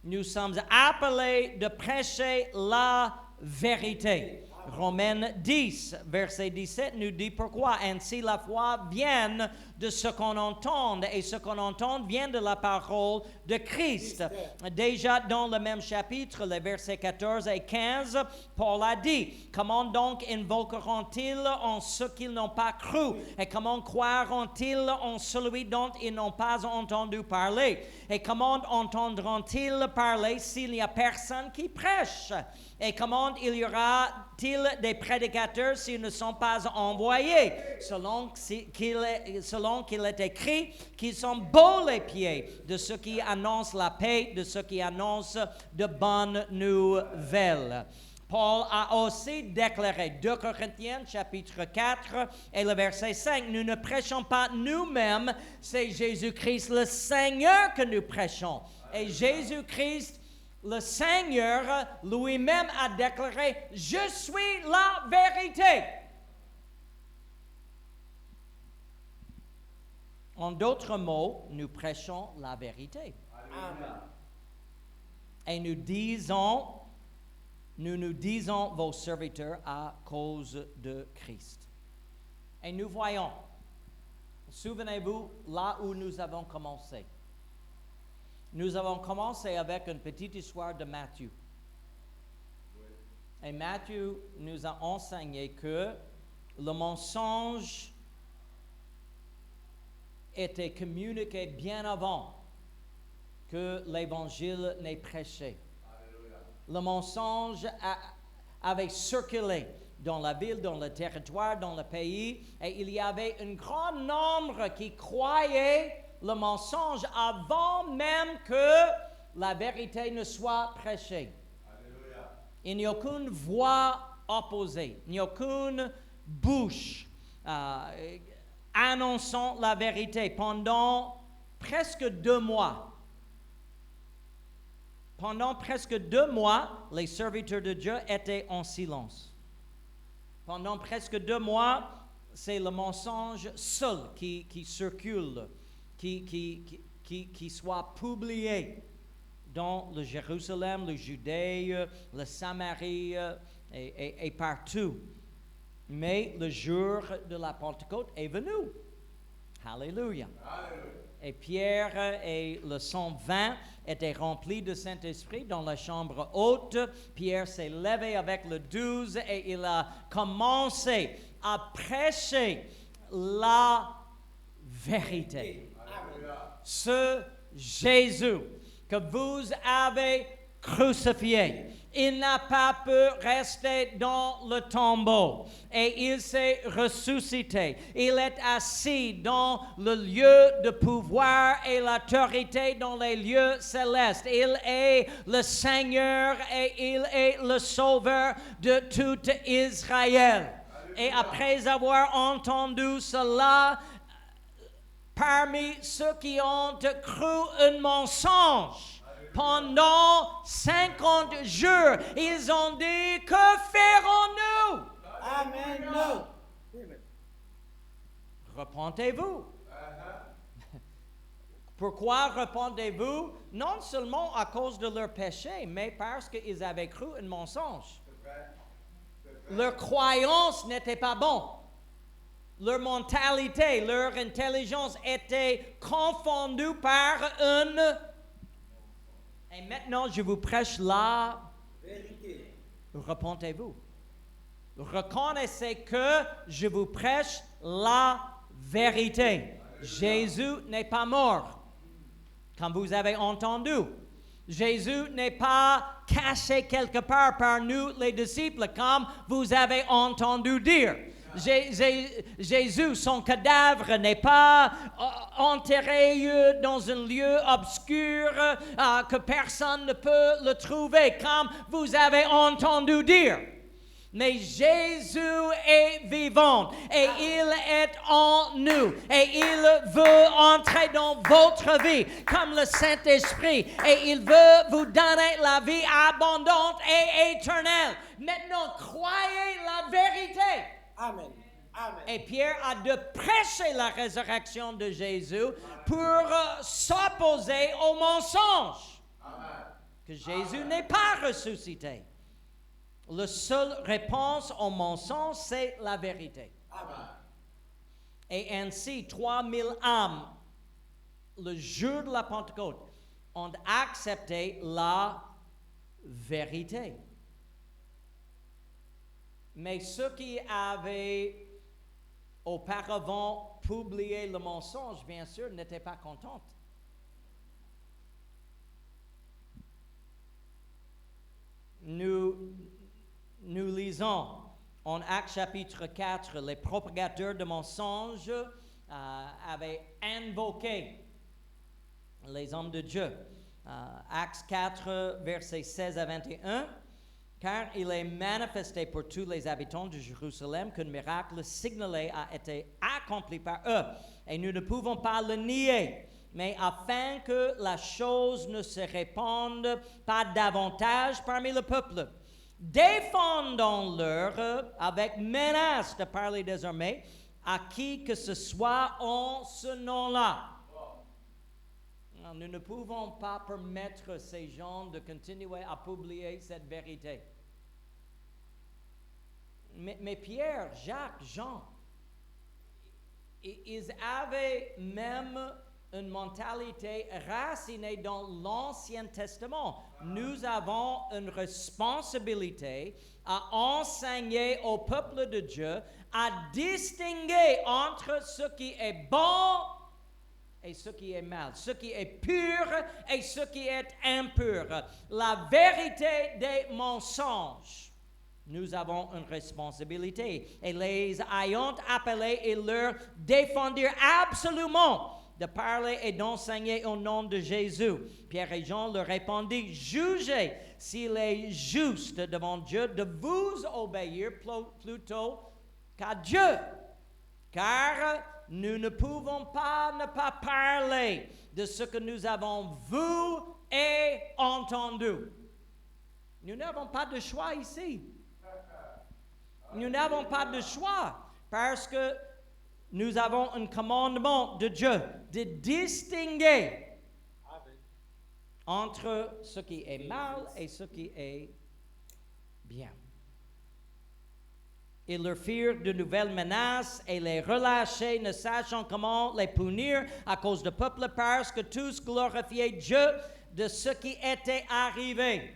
Nous sommes appelés de prêcher la vérité. Romains 10, verset 17 nous dit pourquoi. Ainsi la foi vient de ce qu'on entend, et ce qu'on entend vient de la parole de Christ. Déjà dans le même chapitre, les versets 14 et 15, Paul a dit, comment donc invoqueront-ils en ce qu'ils n'ont pas cru? Et comment croiront-ils en celui dont ils n'ont pas entendu parler? Et comment entendront-ils parler s'il n'y a personne qui prêche? Et comment il y aura-t-il des prédicateurs s'ils ne sont pas envoyés? Selon qu'il est écrit qu'ils sont beaux les pieds de ceux qui annoncent la paix, de ceux qui annoncent de bonnes nouvelles. Paul a aussi déclaré, 2 Corinthiens chapitre 4 et le verset 5, nous ne prêchons pas nous-mêmes, c'est Jésus-Christ le Seigneur que nous prêchons. Et Jésus-Christ le Seigneur lui-même a déclaré, je suis la vérité. En d'autres mots, nous prêchons la vérité. Amen. Et nous nous disons vos serviteurs à cause de Christ. Et nous voyons, souvenez-vous, là où nous avons commencé. Nous avons commencé avec une petite histoire de Matthieu. Et Matthieu nous a enseigné que le mensonge était communiqué bien avant que l'évangile n'ait prêché. Alléluia. Le mensonge avait circulé dans la ville, dans le territoire, dans le pays, et il y avait un grand nombre qui croyaient le mensonge avant même que la vérité ne soit prêchée. Alléluia. Il n'y a aucune voix opposée, il n'y a aucune bouche annonçant la vérité pendant presque 2 mois. Pendant presque 2 mois, les serviteurs de Dieu étaient en silence. Pendant presque 2 mois, c'est le mensonge seul qui circule, qui soit publié dans le Jérusalem, le Judée, le Samarie et partout. Mais le jour de la Pentecôte est venu. Alléluia. Alléluia. Et Pierre et le 120 étaient remplis de Saint-Esprit dans la chambre haute. Pierre s'est levé avec le 12 et il a commencé à prêcher la vérité. Alléluia. Ce Jésus que vous avez crucifié, il n'a pas pu rester dans le tombeau et il s'est ressuscité. Il est assis dans le lieu de pouvoir et l'autorité dans les lieux célestes. Il est le Seigneur et il est le Sauveur de tout Israël. Et après avoir entendu cela, parmi ceux qui ont cru un mensonge, pendant 50 jours, ils ont dit, que ferons-nous? Amen. No. Repentez-vous. Pourquoi repentez-vous? Non seulement à cause de leur péché, mais parce qu'ils avaient cru un mensonge. Leur croyance n'était pas bonne. Leur mentalité, leur intelligence était confondue par une... Et maintenant, je vous prêche la vérité. Repentez-vous. Reconnaissez que je vous prêche la vérité. Jésus n'est pas mort, comme vous avez entendu. Jésus n'est pas caché quelque part par nous, les disciples, comme vous avez entendu dire. Jésus, son cadavre n'est pas enterré dans un lieu obscur que personne ne peut le trouver, comme vous avez entendu dire. Mais Jésus est vivant et il est en nous et il veut entrer dans votre vie comme le Saint-Esprit et il veut vous donner la vie abondante et éternelle. Maintenant, croyez la vérité. Amen. Amen. Et Pierre a de prêcher la résurrection de Jésus pour s'opposer au mensonge que Jésus n'est pas ressuscité. La seule réponse au mensonge, c'est la vérité. Amen. Et ainsi, 3000 âmes, le jour de la Pentecôte, ont accepté la vérité. Mais ceux qui avaient auparavant publié le mensonge, bien sûr, n'étaient pas contents. Nous lisons en Actes chapitre 4, les propagateurs de mensonges avaient invoqué les hommes de Dieu. Actes 4, versets 16 à 21. Car il est manifesté pour tous les habitants de Jérusalem qu'un miracle signalé a été accompli par eux. Et nous ne pouvons pas le nier. Mais afin que la chose ne se répande pas davantage parmi le peuple, défendons-leur avec menace de parler désormais à qui que ce soit en ce nom-là. Nous ne pouvons pas permettre ces gens de continuer à publier cette vérité. Mais Pierre, Jacques, Jean, ils avaient même une mentalité racinée dans l'Ancien Testament. Nous avons une responsabilité à enseigner au peuple de Dieu, à distinguer entre ce qui est bon et ce qui est mal, ce qui est pur et ce qui est impur, la vérité des mensonges. Nous avons une responsabilité et les ayant appelés, ils leur défendirent absolument de parler et d'enseigner au nom de Jésus. Pierre et Jean leur répondirent, jugez s'il est juste devant Dieu de vous obéir plutôt qu'à Dieu, car nous ne pouvons pas ne pas parler de ce que nous avons vu et entendu. Nous n'avons pas de choix ici. Nous n'avons pas de choix parce que nous avons un commandement de Dieu de distinguer entre ce qui est mal et ce qui est bien. Ils leur firent de nouvelles menaces et les relâchèrent, ne sachant comment les punir à cause du peuple, parce que tous glorifiaient Dieu de ce qui était arrivé.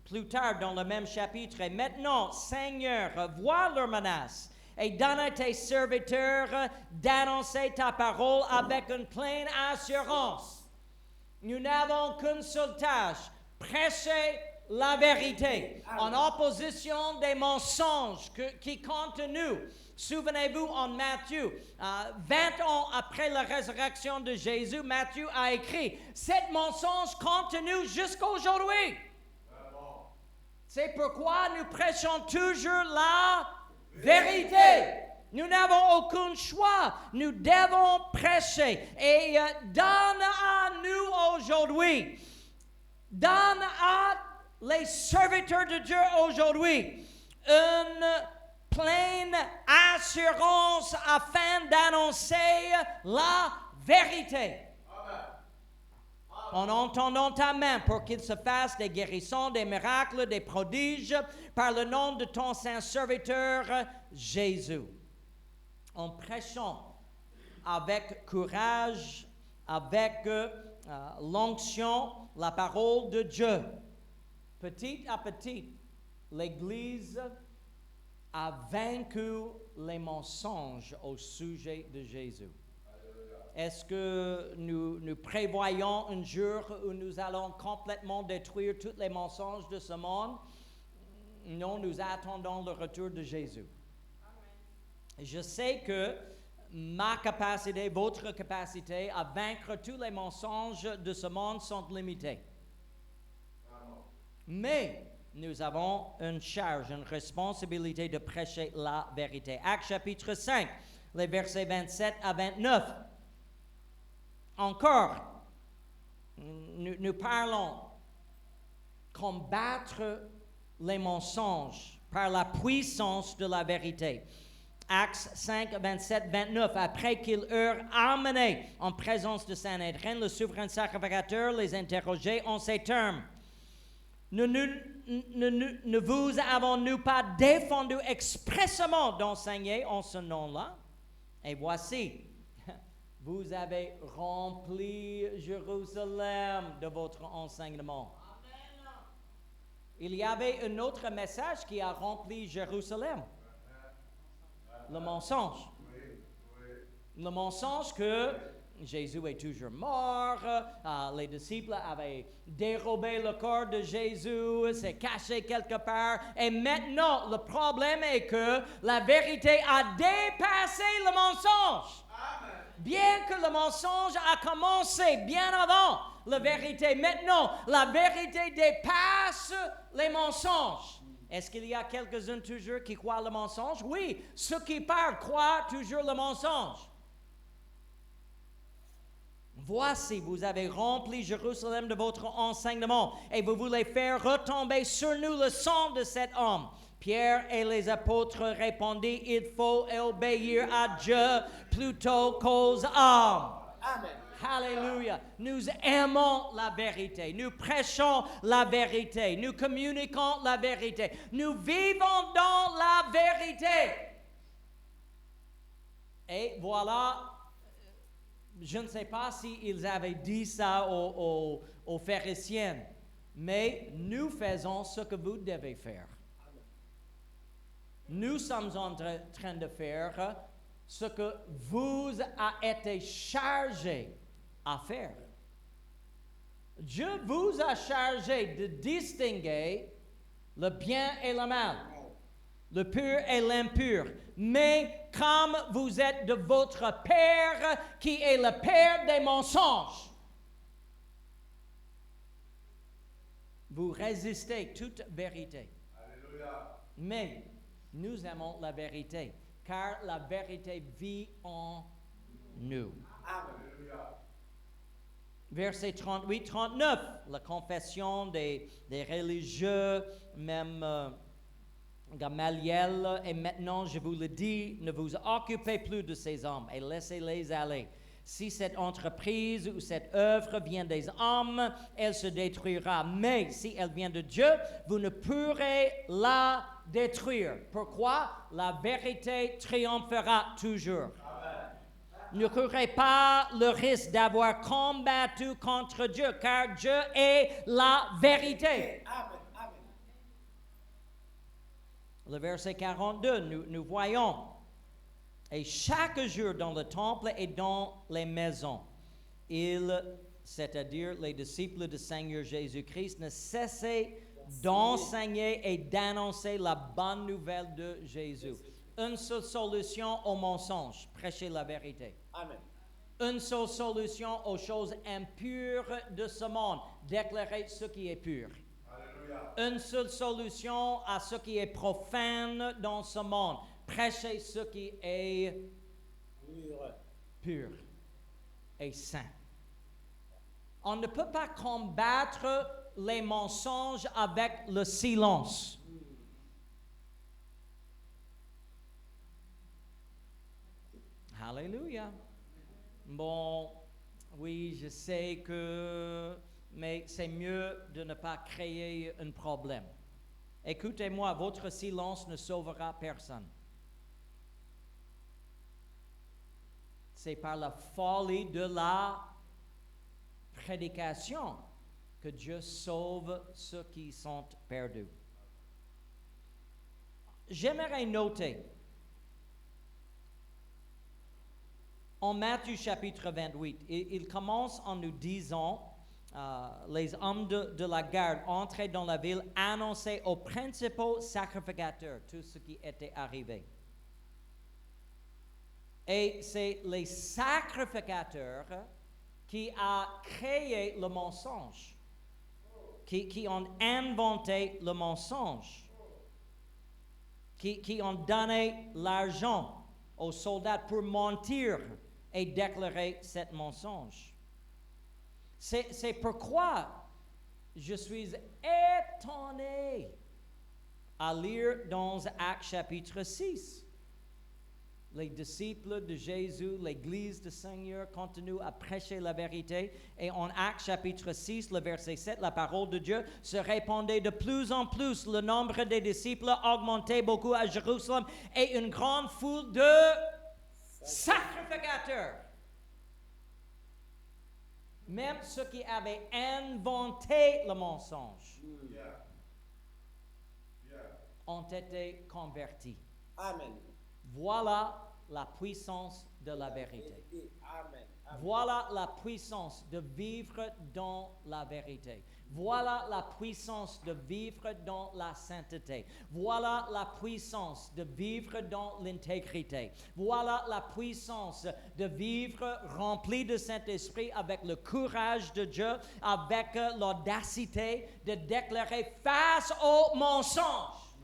Plus tard, dans le même chapitre, et maintenant, Seigneur, vois leurs menaces et donne à tes serviteurs d'annoncer ta parole avec une pleine assurance. Nous n'avons qu'une seule tâche, prêcher la vérité, en opposition des mensonges qui continuent. Souvenez-vous, en Matthieu, 20 ans après la résurrection de Jésus, Matthieu a écrit, « Cet mensonge continue jusqu'à aujourd'hui. » C'est pourquoi nous prêchons toujours la vérité. Nous n'avons aucun choix. Nous devons prêcher. Et donne à nous aujourd'hui, donne à les serviteurs de Dieu aujourd'hui une pleine assurance afin d'annoncer la vérité. En entendant ta main pour qu'il se fasse des guérisons, des miracles, des prodiges, par le nom de ton saint serviteur Jésus. En prêchant avec courage, avec l'onction, la parole de Dieu. Petit à petit, l'Église a vaincu les mensonges au sujet de Jésus. est-ce que nous prévoyons un jour où nous allons complètement détruire tous les mensonges de ce monde? Non, nous attendons le retour de Jésus. Amen. Je sais que ma capacité, votre capacité à vaincre tous les mensonges de ce monde sont limitées. Amen. Mais nous avons une charge, une responsabilité de prêcher la vérité. Actes chapitre 5, les versets 27 à 29. Encore, nous parlons combattre les mensonges par la puissance de la vérité. Actes 5, 27, 29. Après qu'ils eurent amené en présence de Sanhédrin, le souverain sacrificateur les interrogeait en ces termes. Ne vous avons-nous pas défendu expressément d'enseigner en ce nom-là? Et voici, vous avez rempli Jérusalem de votre enseignement. Amen. Il y avait un autre message qui a rempli Jérusalem. Le mensonge. Le mensonge que Jésus est toujours mort, les disciples avaient dérobé le corps de Jésus, s'est caché quelque part, et maintenant le problème est que la vérité a dépassé le mensonge. Amen. Bien que le mensonge a commencé bien avant la vérité, maintenant la vérité dépasse les mensonges. Est-ce qu'il y a quelques-uns toujours qui croient le mensonge? Oui, ceux qui parlent croient toujours le mensonge. Voici, vous avez rempli Jérusalem de votre enseignement et vous voulez faire retomber sur nous le sang de cet homme. Pierre et les apôtres répondirent, il faut obéir à Dieu plutôt qu'aux hommes. Amen. Alléluia. Nous aimons la vérité. Nous prêchons la vérité. Nous communiquons la vérité. Nous vivons dans la vérité. Et voilà, je ne sais pas s'ils avaient dit ça aux pharisiens, mais nous faisons ce que vous devez faire. Nous sommes en train de faire ce que vous a été chargé à faire. Dieu vous a chargé de distinguer le bien et le mal, le pur et l'impur. Mais comme vous êtes de votre Père qui est le Père des mensonges, vous résistez toute vérité. Alléluia. Mais nous aimons la vérité, car la vérité vit en nous. Alléluia. Verset 38-39, la confession des religieux, même Gamaliel, et maintenant je vous le dis, ne vous occupez plus de ces hommes et laissez-les aller. Si cette entreprise ou cette œuvre vient des hommes, elle se détruira. Mais si elle vient de Dieu, vous ne pourrez la détruire. Pourquoi? La vérité triomphera toujours. Ne courez pas le risque d'avoir combattu contre Dieu, car Dieu est la vérité. Amen. Amen. Le verset 42, nous voyons, et chaque jour dans le temple et dans les maisons, c'est-à-dire les disciples du Seigneur Jésus-Christ, ne cessaient d'enseigner et d'annoncer la bonne nouvelle de Jésus. Une seule solution au mensonge, prêcher la vérité. Amen. Une seule solution aux choses impures de ce monde, déclarer ce qui est pur. Alléluia. Une seule solution à ce qui est profane dans ce monde, prêcher ce qui est pur et saint. On ne peut pas combattre les mensonges avec le silence. Alléluia. Bon, oui, je sais mais c'est mieux de ne pas créer un problème. Écoutez-moi, votre silence ne sauvera personne. C'est par la folie de la prédication que Dieu sauve ceux qui sont perdus. J'aimerais noter, En Matthieu chapitre 28, il commence en nous disant, les hommes de la garde entraient dans la ville, annonçaient aux principaux sacrificateurs tout ce qui était arrivé. Et c'est les sacrificateurs qui ont créé le mensonge, qui ont inventé le mensonge, qui ont donné l'argent aux soldats pour mentir et déclarer ce mensonge. C'est pourquoi je suis étonné à lire dans Actes chapitre 6. Les disciples de Jésus, l'Église du Seigneur continuent à prêcher la vérité. Et en Actes chapitre 6, le verset 7, la parole de Dieu se répandait de plus en plus. Le nombre des disciples augmentait beaucoup à Jérusalem et une grande foule de sacrificateurs. Même ceux qui avaient inventé le mensonge ont été convertis. Amen. Voilà la puissance de la vérité. Amen. Voilà la puissance de vivre dans la vérité. Voilà la puissance de vivre dans la sainteté. Voilà la puissance de vivre dans l'intégrité. Voilà la puissance de vivre rempli de Saint-Esprit avec le courage de Dieu, avec l'audacité de déclarer face aux mensonges.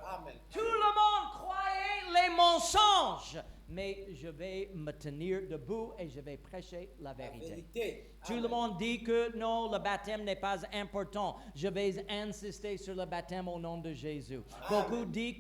Amen. Tout le monde croyait les mensonges, mais je vais me tenir debout et je vais prêcher la vérité. Tout le monde dit que non, le baptême n'est pas important. Je vais insister sur le baptême au nom de Jésus. Beaucoup disent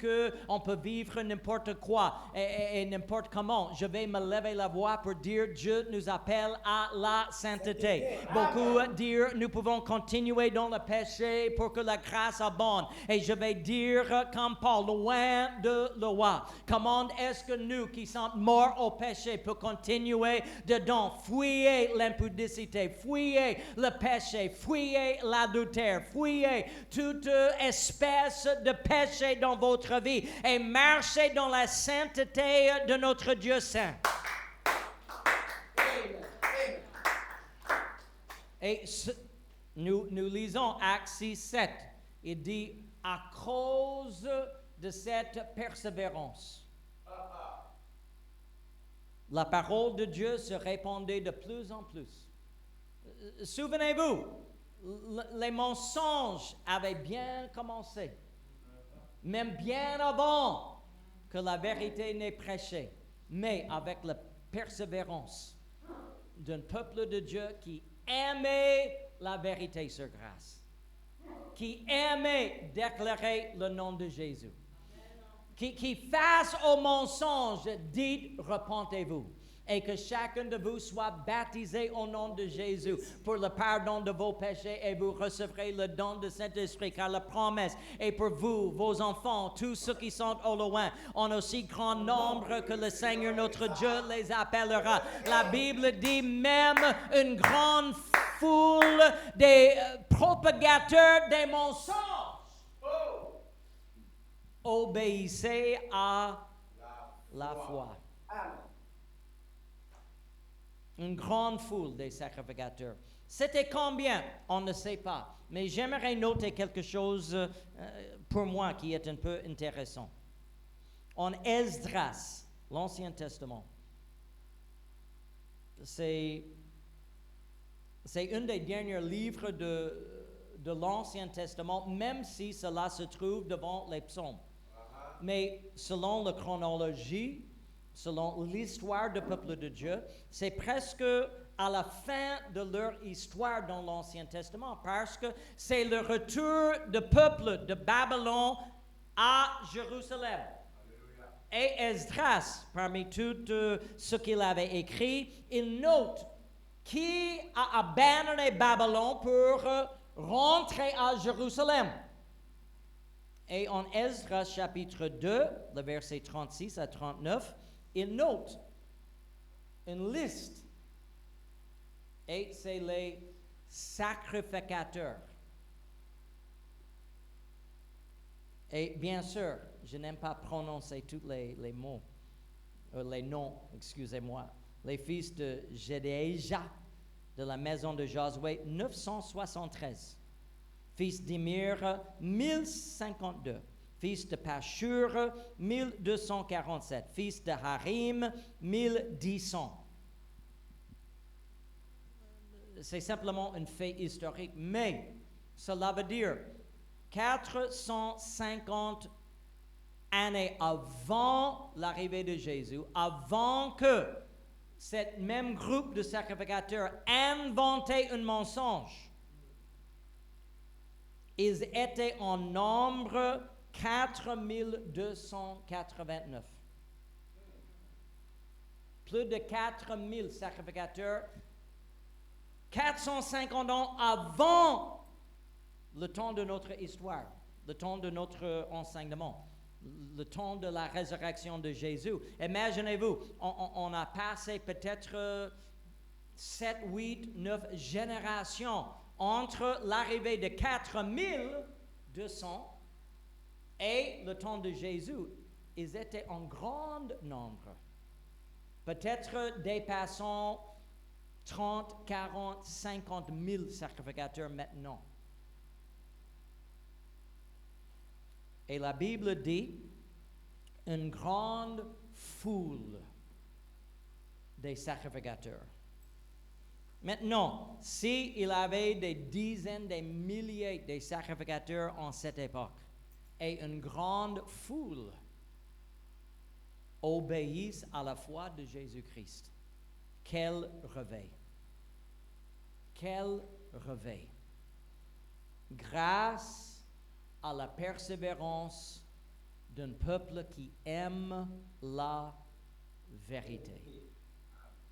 qu'on peut vivre n'importe quoi et n'importe comment. Je vais me lever la voix pour dire Dieu nous appelle à la sainteté. Beaucoup disent nous pouvons continuer dans le péché pour que la grâce abonde. Et je vais dire comme Paul, loin de loi. Comment est-ce que nous qui sommes morts au péché peut continuer dedans? Fuyez l'impudicité, fuyez le péché, fuyez l'adultère, fuyez toute espèce de péché dans votre vie et marchez dans la sainteté de notre Dieu saint. Et nous lisons Actes 6, 7. Il dit, à cause de cette persévérance, la parole de Dieu se répandait de plus en plus. Souvenez-vous, les mensonges avaient bien commencé, même bien avant que la vérité n'ait prêché, mais avec la persévérance d'un peuple de Dieu qui aimait la vérité sur grâce, qui aimait déclarer le nom de Jésus. Qui face au mensonge, dites repentez-vous. Et que chacun de vous soit baptisé au nom de Jésus pour le pardon de vos péchés et vous recevrez le don de Saint-Esprit, car la promesse est pour vous, vos enfants, tous ceux qui sont au loin, en aussi grand nombre que le Seigneur notre Dieu les appellera. La Bible dit même une grande foule des propagateurs des mensonges. Obéissez à la foi. Une grande foule des sacrificateurs. C'était combien? On ne sait pas. Mais j'aimerais noter quelque chose pour moi qui est un peu intéressant. En Esdras, l'Ancien Testament, c'est un des derniers livres de l'Ancien Testament, même si cela se trouve devant les psaumes. Mais selon la chronologie, selon l'histoire du peuple de Dieu, c'est presque à la fin de leur histoire dans l'Ancien Testament, parce que c'est le retour du peuple de Babylone à Jérusalem. Et Esdras, parmi tout ce qu'il avait écrit, il note qui a abandonné Babylone pour rentrer à Jérusalem. Et en Esdras chapitre 2, le verset 36 à 39, il note une liste. Et c'est les sacrificateurs. Et bien sûr, je n'aime pas prononcer tous les mots, les noms, excusez-moi. Les fils de Jedéja de la maison de Josué, 973. Fils d'Imir, 1052. Fils de Pashur, 1247. Fils de Harim, 1100. C'est simplement un fait historique, mais cela veut dire 450 années avant l'arrivée de Jésus, avant que ce même groupe de sacrificateurs inventait un mensonge. Ils étaient en nombre 4289. Plus de 4000 sacrificateurs, 450 ans avant le temps de notre histoire, le temps de notre enseignement, le temps de la résurrection de Jésus. Imaginez-vous, on a passé peut-être 7, 8, 9 générations entre l'arrivée de 4200 et le temps de Jésus. Ils étaient en grand nombre, peut-être dépassant 30, 40, 50 000 sacrificateurs maintenant. Et la Bible dit une grande foule des sacrificateurs. Maintenant, s'il y avait des dizaines, des milliers de sacrificateurs en cette époque, et une grande foule obéissent à la foi de Jésus-Christ, quel réveil! Quel réveil! Grâce à la persévérance d'un peuple qui aime la vérité.